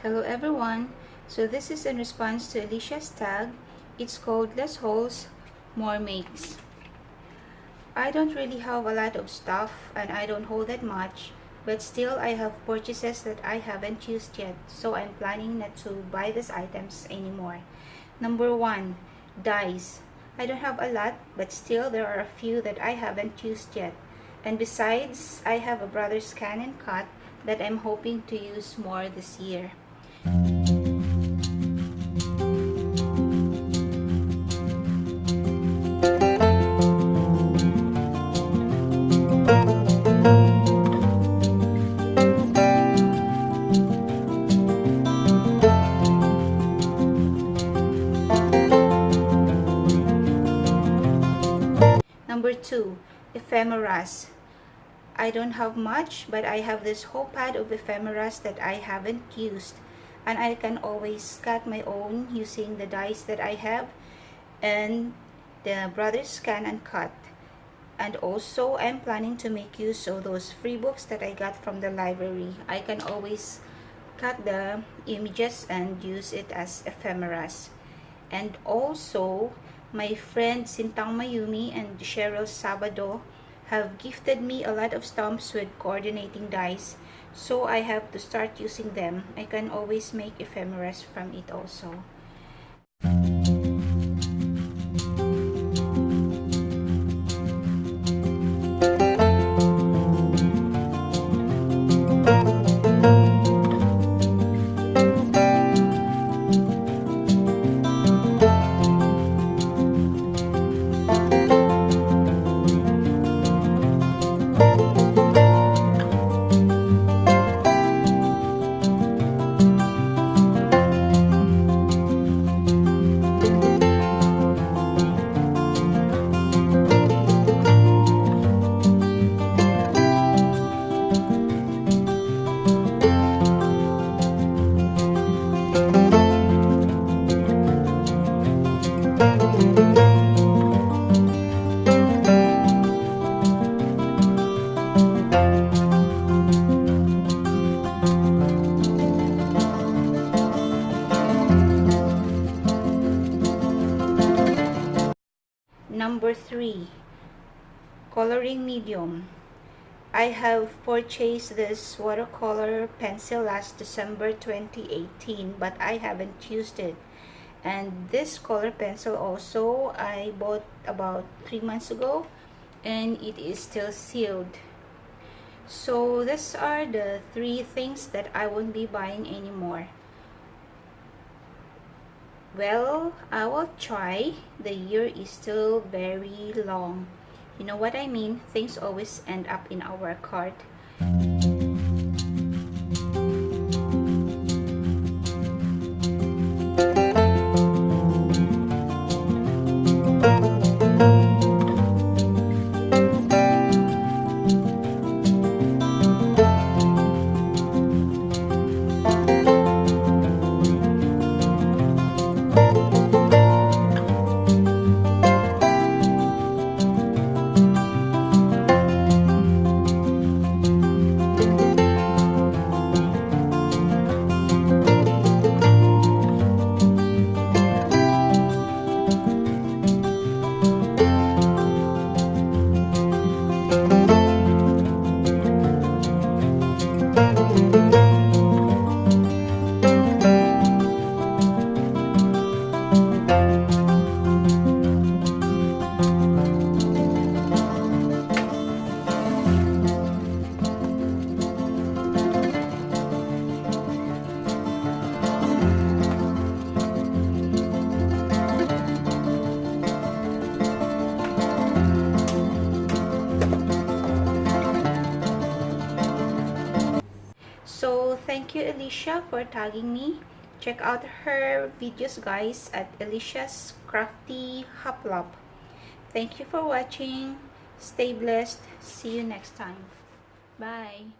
Hello everyone, so this is in response to Elisha's tag. It's called Less Holes, More Makes. I don't really have a lot of stuff and I don't hold that much, but still I have purchases that I haven't used yet, so I'm planning not to buy these items anymore. Number 1, dies. I don't have a lot, but still there are a few that I haven't used yet. And besides, I have a brother's can and cut that I'm hoping to use more this year. Number 2, ephemeras. I don't have much, but I have this whole pad of ephemeras that I haven't used, and I can always cut my own using the dies that I have and the brothers can and cut. And also I'm planning to make use of those free books that I got from the library. I can always cut the images and use it as ephemeras. And also my friend Sintang Mayumi and Cheryl Sabado have gifted me a lot of stamps with coordinating dies, so I have to start using them. I can always make ephemeras from it also. Number 3, coloring medium. I have purchased this watercolor pencil last December 2018, but I haven't used it. And this color pencil also I bought about 3 months ago, and it is still sealed. So these are the 3 things that I won't be buying anymore. Well, I will try. The year is still very long. You know what I mean? Things always end up in our cart. So thank you Elisha for tagging me. Check out her videos guys at Elisha's Crafty Hoplop. Thank you for watching. Stay blessed. See you next time. Bye.